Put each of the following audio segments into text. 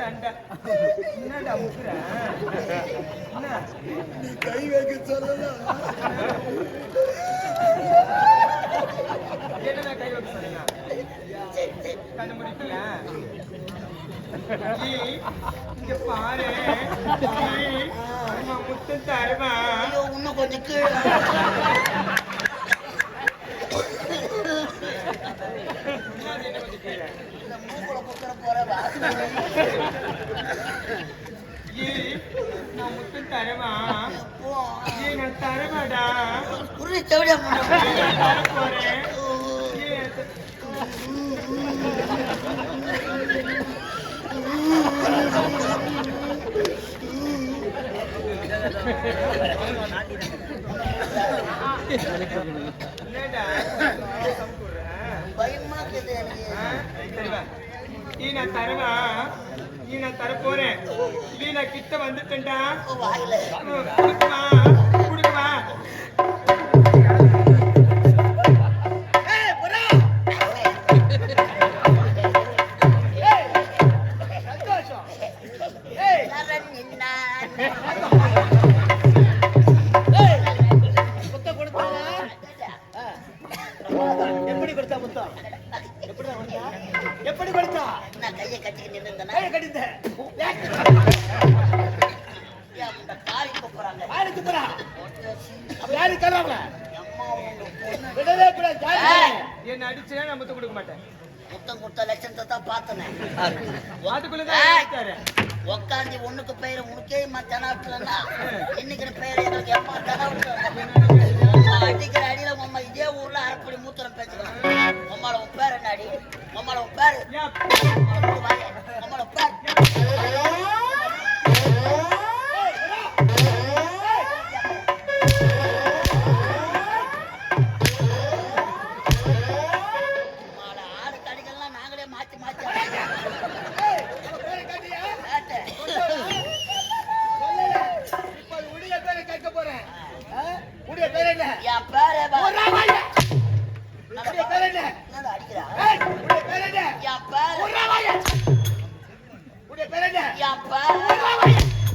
தண்டை என்னடா முக்குற நீ கை வைக்க சொல்லலாம். என்னடா கை வைக்க சொன்னீங்க? கண்ணு முடிக்கல. இங்க பாரு, முத்து தருவா. இன்னும் கொஞ்சம் கீழே மூக்குல குத்துற போறவா. நான் முத்து தருவா. நான் தருவாடா. தர போறேன். நான் தருவா. நான் தர போறேன். நான் கிட்ட வந்துட்டேன்டா. குடுக்குவா குடுக்குவா. எப்படி கொடுத்தா முத்தம்? எப்படி கொடுத்தா? நான் கையை கட்டிக்கிட்டு இருந்தேன். கையை கட்டிட்டேன். காரி கூப்பிடுறாங்க. காரி கூப்பிடுறா. அப்ப யாரு கறாங்க? அம்மா உங்க பொண்ணு விடவே கூடாது. என்ன அடிச்சா நான் முத்தம் கொடுக்க மாட்டேன். முத்தம் கொடுத்த லட்சணத்தை தான் பார்த்தனே. வாட்டுக்குள்ளதான் உக்காந்தி ஒண்ணுக்கு பெயர் உனக்கே தெனாவுட்டுலன்னா இன்னைக்கு பெயர் எங்களுக்கு எம்மா தெனாவுட்டு அடிக்கிற அடியில உம்மா இதே ஊர்ல அரைப்படி மூத்திரம் பேசுக்கலாம். உம்மால உன் பேர் என்ன அடி? உம்மால உன் பேர் உம்மால பேர் ஆடு கடிகள்லாம் நாங்களே மாத்தி மாத்தி கேட்க போறேன். உடைய பேர் என்ன? என் பேர் பேர் என்ன? அடிக்கிறா. உடைய பேர் என்ன? என் பேர் உடைய பேர் என்ன? என் பேர்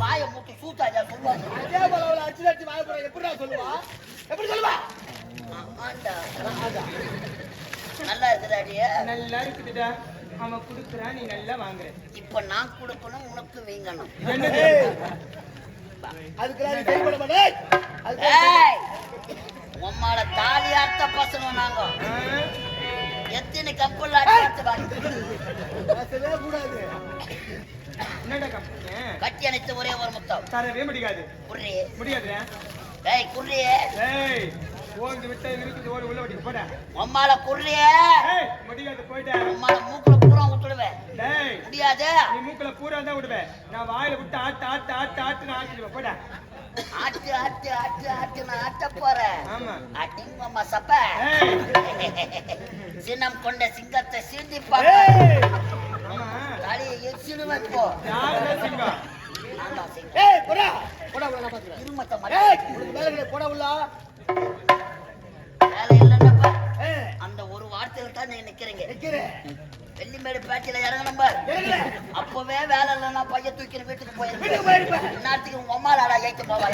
வாய மூட்டு சூத்தாஜா சொல்லுவாங்க. அதே போல அவளை அச்சு அடிச்சு வாய போறாங்க. எப்படிடா சொல்லுவா? எப்படி சொல்லுவா? நல்லா இருக்குதாடியா? நல்லா இருக்குதுடா. அவன் குடுக்குறான், நீ நல்லா வாங்குற. இப்ப நான் கொடுக்கணும், உனக்கு வீங்கணும். உம்மால தாலி அர்த்த பசங்க நாங்க எத்தனை கப்பல் கட்டி அணைத்து ஒரே ஒரு முத்தம் தரவே முடியாது. முடியாது. உம்மால குர்ரியே முடியாது. போயிட்டேன். உம்மால மூக்குல பூரா விட்டுடுவேன். முடியாது. நீ மூக்குல பூரா தான் விடுவேன். நான் வாயில விட்டு ஆட்டு ஆட்டு ஆட்டு ஆட்டு ஆட்டிடுவேன். போட ஆட்டு ஆட்டு ஆட்டு ஆட்டு நான் ஆட்ட போறேன். ஆமா. அடிங்கம்மா சப்ப சின்னம் கொண்ட சிங்கத்தை சீண்டிப்பாங்க. தலையை எச்சிடுவேன். போ சிங்கம். அந்த ஒரு வார்த்தையில தான் நீங்க நிக்கிறீங்க. வெள்ளிமேடு பேட்டையில இறங்கணும். அப்பவே வேலை இல்லைன்னா பைய தூக்கிற வீட்டுக்கு போயிருப்பேன். நாட்டுக்கு உங்க அம்மா லாடா ஏற்று போவா.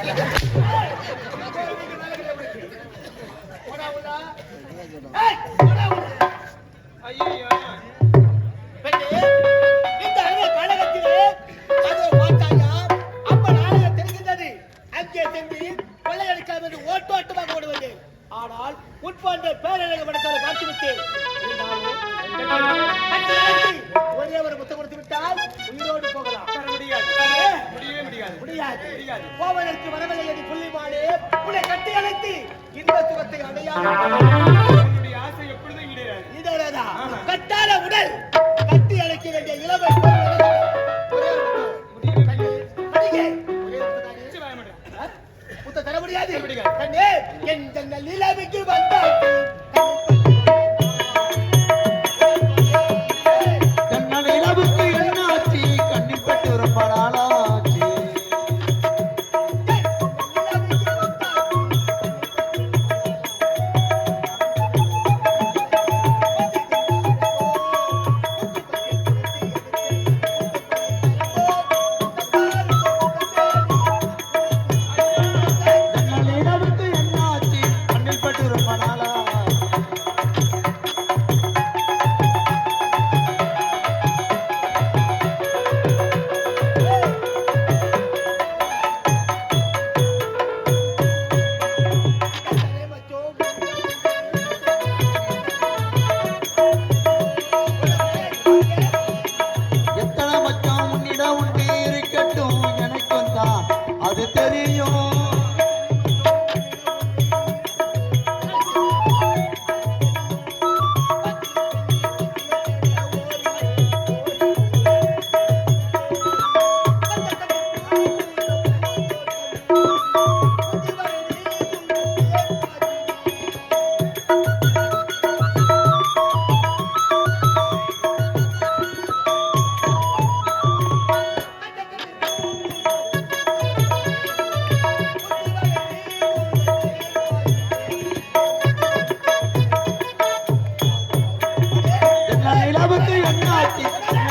ஐயோ ஓட்டோட்டமாக ஓடுவது. ஆனால் உட்பாண்ட பேரழக படத்தை பார்த்துவிட்டேன். ஒரே ஒரு முத்தம் கொடுத்து விட்டால் உயிரோடு போகலாம். முடியாது. போவதற்கு வரவில்லை என்று சொல்லிமாடு உன்னை கட்டி அழைத்து இந்த சுகத்தை என்னுடைய ஆசை எப்பொழுதும் ஈடேறாதா. கட்டால உடல் கட்டி அழைக்க வேண்டிய இளமை தர முடியாது. என் ஜன்னல் நிலவுக்கு வந்தால்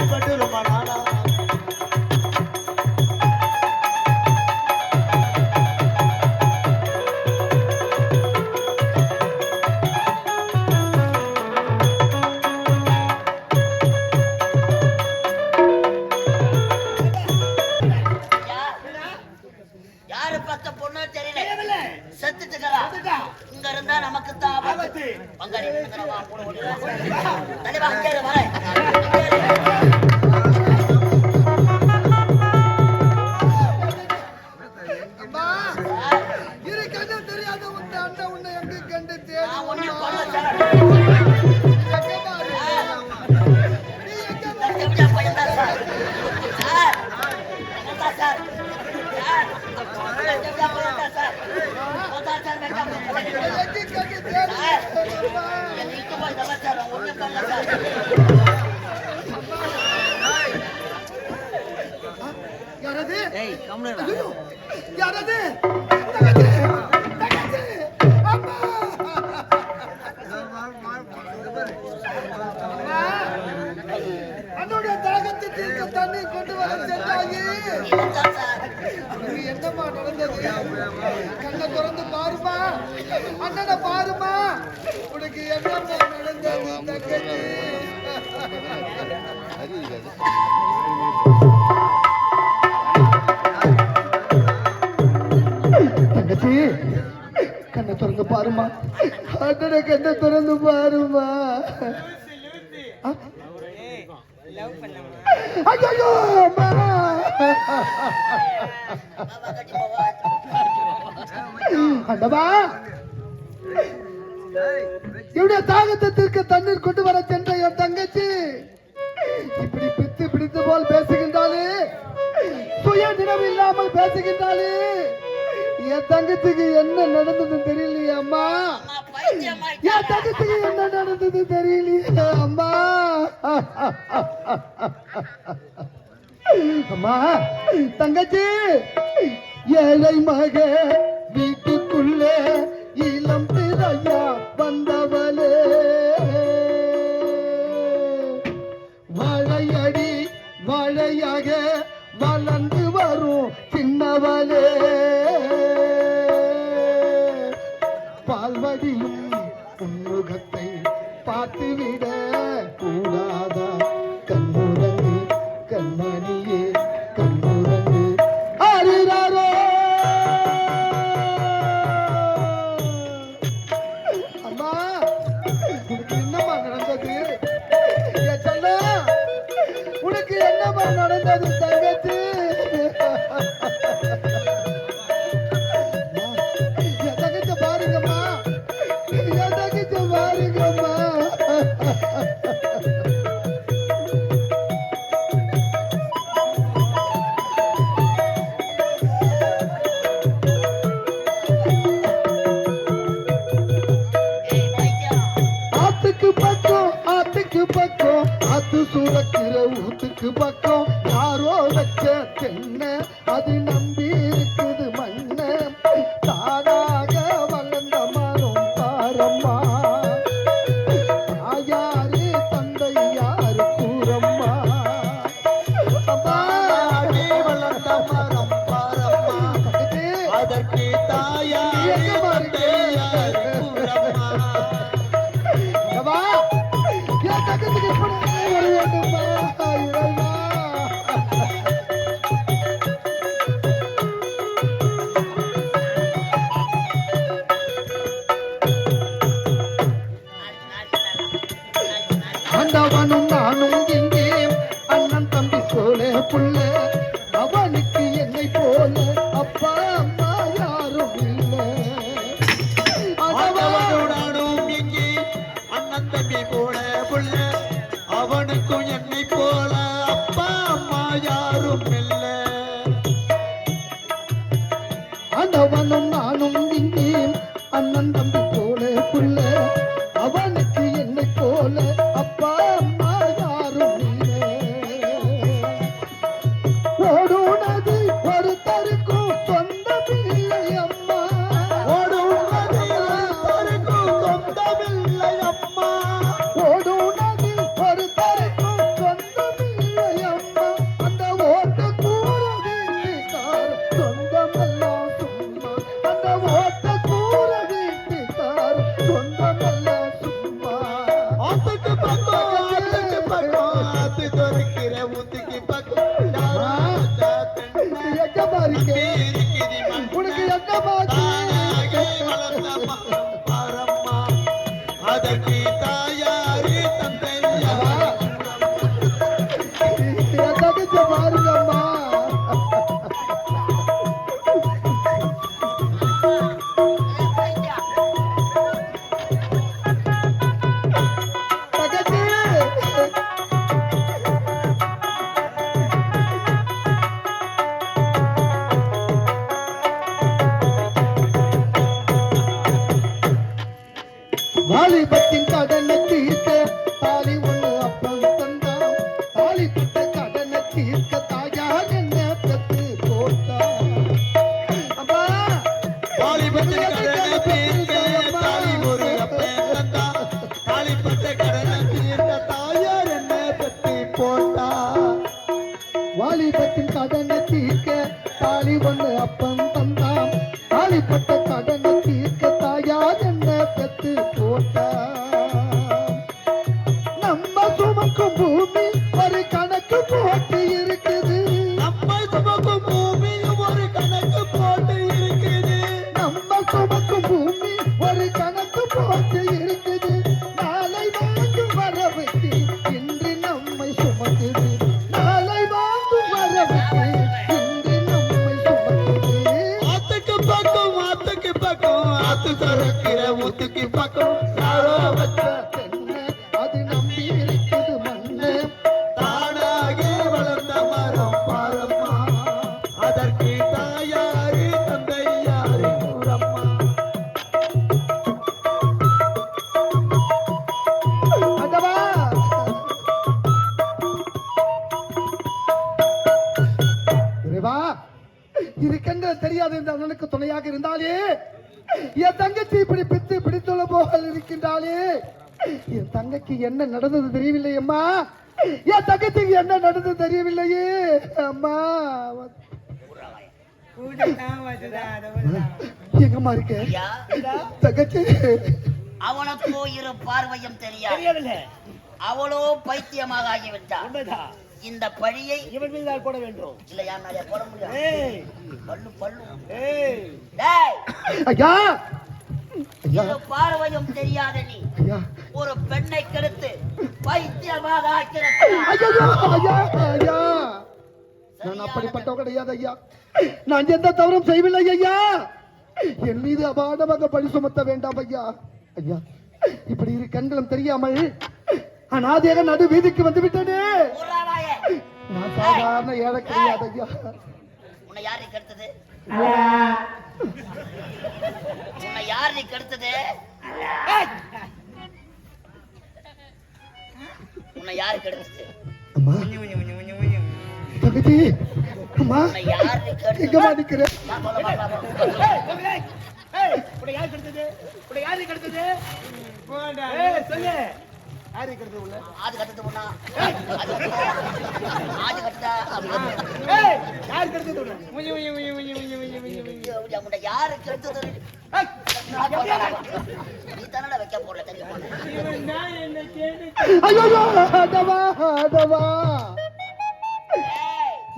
அடிபட்டு ரொம்ப நாளா யாரு பத்த பொண்ணு தெரியல செத்துட்டுக்கிறா இங்க இருந்தா நமக்கு தான் ஆபத்து பங்காளி தலைவா அங்கே வரேன் தெரியாத உன் அண்ணன் உன்னை எங்க கண்டு யாரது அண்ணனுடைய தாகத்தை தீர்க்க தண்ணீர் கொண்டு வர சென்றாயே என்னமா நடந்தது கண்ணை திறந்து பாருமா அண்ணனை பாருமா உனக்கு என்னமா நடந்தது தங்கச்சி தங்கச்சி கண்ணை திறந்து பாருமா அண்ணனை கண்ணை திறந்து பாருமா ஐயோ அண்டவா இவருடைய தாகத்தை தீர்க்க தண்ணீர் கொண்டு வர சென்ற என் தங்கச்சி இப்படி பித்து பிடித்து போல் பேசுகின்றாளே சுய நினைவு இல்லாமல் பேசுகின்றாளே என் தங்கச்சிக்கு என்ன நடந்தது தெரியலையே அம்மா என் தங்கச்சிக்கு என்ன நடந்தது தெரியலையே அம்மா அம்மா தங்கச்சி ஏழை மக வீட்டுக்குள்ளே இளம் பிறையா வந்தவளே வாழையடி வாழையாக வளர்ந்து வரும் சின்னவளே பால்வடியும் உன்முகத்தை பார்த்துவிட கூடாதா கண்ணுரங்கு கண்மணியே கண்ணுரங்கு அறிறாரோ அம்மா உனக்கு என்னம்மா நடந்தது சொன்னா உனக்கு என்னம்மா நடந்தது தங்கச்சி சூழக்கிற ஊத்துக்கு பக்கம் யாரோ வச்ச தென்ன அது நம்பி இருக்குது மண்ண தானாக வளர்ந்த மரம் பாரம்மா தாயாரு தந்தை யாரு கூறம்மா அம்மாடி வளர்ந்த மரம் பாரம்மா அதற்கு தாயாரு தந்தை யாரு கூறம்மா ஆண்டவனும் நானும் இங்கே அண்ணன் தம்பி போல புள்ள அவனுக்கு என்னை போல அப்பா அம்மா யாரும் இல்லை நானும் இங்கே அண்ணன் தம்பி போல புள்ள அவனுக்கும் என்னை போல அப்பா அம்மா யாரும் இல்லை ஆண்டவனும் நானும் இங்கே அண்ணன் தம்பி போல புள்ள அவனுக்கு என்னை போல அப்பா அம்மா யாரும் இல்லை ஊத்துக்கு பக்கம் யாரோ வச்சா தென்னை எங்கம்மா இருக்கு இருக்குது மண் உனக்கு என்னம்மா தானாகி வளர்ந்த மரம் பாரம்மா அதற்கு தாயாரு தந்தை என் தங்கச்சி பாருங்கம்மா தங்கச்சி வாலிபத்தின் கடனை தீர்க்க தாலி ஒண்ணு அப்பம் தந்தான் தாலிப்பட்ட கடனை தீர்க்க தாயார் என்ன பெற்று போட்டா அம்மா வாலிபத்தின் கடனை தீர்க்க தாலி ஒரு அப்பன் தந்தா தாலிப்பட்ட கடனை தீர்க்க தாயார் என்ன பெற்று போட்டா வாலிபத்தின் கடனை தீர்க்க தாலி ஒண்ணு அப்பம் தந்தான் தாலிப்பட்ட கடனை தீர்க்க தாயார் என்ன பெற்று போட்டா நம்ம சுமக்கும் பூமி ஒரு கணக்கு போட்டு இருக்குது நம்ம சுமக்கும் பூமி ஒரு கணக்கு போட்டு இருக்குது நம்ம சுமக்கும் பூமி ஒரு கணக்கு போட்டு இருக்குது நாளை வாங்கும் வரவுக்கு இன்று நம்மை சுமக்குது நாளை வாங்கும் வரவுக்கு இன்று நம்மை சுமக்குது ஆத்துக்கு பக்கம் ஆத்து சரக்கிற ஊத்துக்கு பக்கம் யாரோ வச்ச தென்னை அது நம்பி இருக்குது மண்ணு தானாகி வளர்ந்த மரம் பாரம்மா அதற்கு தாயாரு தந்தை யாரு கூறம்மா அதவா இறைவா இருக்கின்ற தெரியாத இந்த அண்ணனுக்கு துணையாக இருந்தாலே என் தங்கச்சி இப்படி பித்து பிடித்துள்ள போக இருக்கின்றாலே என் தங்கைக்கு என்ன நடந்தது தெரியவில்லை அம்மா என் தங்கச்சிக்கு என்ன நடந்தது தெரியவில்லையே அம்மா கூடத்தான் வச்சுதான் அதை விடலாம். எங்கம்மா இருக்கு ஐயா, தங்கச்சி அவனுக்கோ இரு பார்வையும் தெரியாது அவளோ பைத்தியமாக ஆகிவிட்டான் இந்த பழியை இவன் மீது தான் போட வேண்டும். இல்ல யார் மேலே போட முடியாது ஏய், பல்லு பல்லு ஏய், டேய், ஐயா ஐயா இரு பார்வையும் தெரியாத நீ ஐயா ஒரு பெண்ணை கெடுத்து பைத்தியமாக ஆக்கிறான் ஐயா ஐயா ஐயா நான் அப்படிப்பட்டவ கிடையாது ஐயா நான் எந்த தவறும் செய்யவில்லை ஐயா என் மீது அபாண்டமாக பழி சுமத்த வேண்டாம் ஐயா ஐயா இப்படி இரு கண்களும் தெரியாமல் அனாதையாக நடு வீதிக்கு வந்து விட்டனே நான் சாதாரண ஏழை கிடையாது ஐயா உன்னை யாரு கெடுத்தது உன்னை யாரு கெடுத்தது உன்னை யாரு கெடுத்தது அம்மா தங்கச்சி அம்மா உன்னை யாரு எங்க கெடுத்தது மாட்டிக்கிறேன் நான் சொல்ல மாட்டேன். ஏய், உன்னை யார் கெடுத்தது? உன்னை யாரு கெடுத்தது? போடா, ஏய், சொல்லு. யாரு கெடுத்தது உன்னை? ஆது கட்டது உன்னா ஆது கட்டா ஏய், யாரு கெடுத்தது உன்னை? உய்யு, உய்யு, உய்யு, உய்யு, உய்யு, உய்யு, உய்யு, உய்யு. உன்னை யாரு கெடுத்தது ஏய், நீ தானடா வைக்க போடல தள்ளி போன இவன் தான் என்னை கேட்டு ஐயோ அதவா அதவா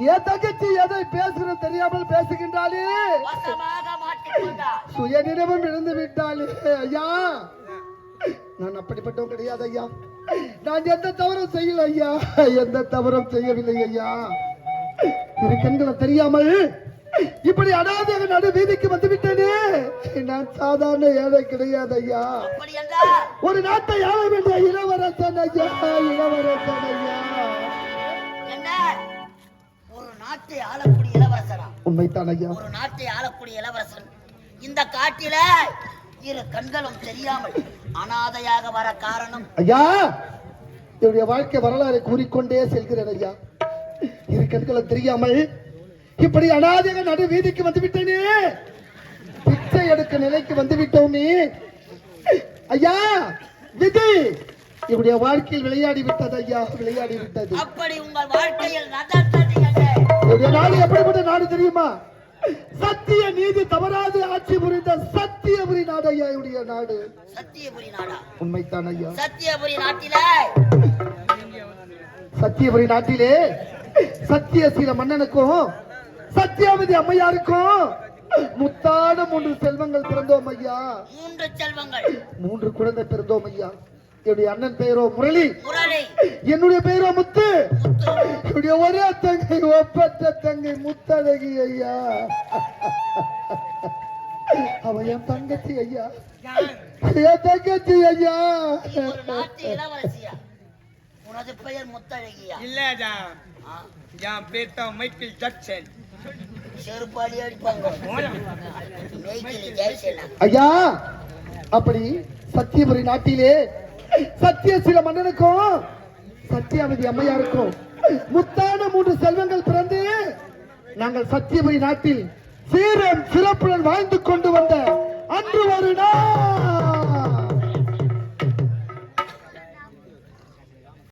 என் தங்கச்சி எதை பேசுறது தெரியாமல் பேசுகின்றாளே வசமாக மாட்டிக்கொண்டா சுயநினைவும் இழந்து விட்டாளே ஐயா நான் அப்படிப்பட்டவன் கிடையாது ஐயா நான் எந்த தவறும் செய்யல ஐயா எந்த தவறும் செய்யவில்லை ஐயா இரு கண்களை தெரியாமல் இப்படி அனாதையாக நடு வீதிக்கு வந்து விட்டேனே நான் சாதாரண ஏழை கிடையாது ஐயா அப்படி என்றால் ஒரு நாட்டை ஆள வேண்டிய இளவரசன் ஐயா இளவரசன் ஐயா என்ன ஒரு நாட்டை ஆளக்கூடிய இளவரசனா உண்மைத்தான் ஐயா ஒரு நாட்டை ஆளக்கூடிய இளவரசன் இந்த காட்டில இரு கண்களும் தெரியாமல் அனாதையாக வர காரணம் ஐயா என்னுடைய வாழ்க்கை வரலாறை கூறிக்கொண்டே செல்கிறேன் ஐயா இரு கண்களும் தெரியாமல் இப்படி அனாதையாக நடு வீதிக்கு வந்து விட்டேனே பிச்சை எடுக்க நிலைக்கு வந்து விட்டோமே ஐயா விதி என்னுடைய வாழ்க்கையில் விளையாடி விட்டது ஐயா விளையாடி விட்டது அப்படி உங்கள் வாழ்க்கையில் நடந்தது என்ன என்னுடைய நாடு எப்படிப்பட்ட நாடு தெரியுமா சத்திய நீதி தவறாது ஆட்சி புரிந்த சத்தியபுரி நாடு ஐயா என்னுடைய நாடு சத்தியபுரி நாடா உண்மைத்தான் ஐயா சத்தியபுரி நாட்டில சத்தியபுரி நாட்டிலே சத்தியசீல மன்னனுக்கும் சத்தியாவதி அம்மையாருக்கும் முத்தான 3 செல்வங்கள் பிறந்தோம் ஐயா. 3 செல்வங்கள், 3 குழந்தை பிறந்தோம் ஐயா. என்னுடைய அண்ணன் பெயரோ முரளி, முரளி, என்னுடைய பெயரோ முத்து, முத்து, என்னுடைய ஒரே தங்கை ஒப்பற்ற தங்கை முத்தழகி ஐயா. அவ என் தங்கச்சி ஐயா, என் தங்கச்சி ஐயா. நீ ஒரு நாட்டு இளவரசியா? உனது பெயர் முத்தழகியா? இல்லடா, என் பேர் தான் மைக்கேல் ஜாக்சன். செருப்பாடி அடிப்பாங்க. மைக்கேல் ஜாக்சன் ஐயா. அப்படி சத்தியபுரி நாட்டிலே சத்தியசீல மன்னனுக்கும் சத்தியாவதி அம்மையாருக்கும் முத்தான 3 செல்வங்கள் பிறந்து நாங்கள் சத்தியபுரி நாட்டில் சீரம் சிறப்புடன் வாழ்ந்து கொண்டு வந்த அன்று ஒரு நாள்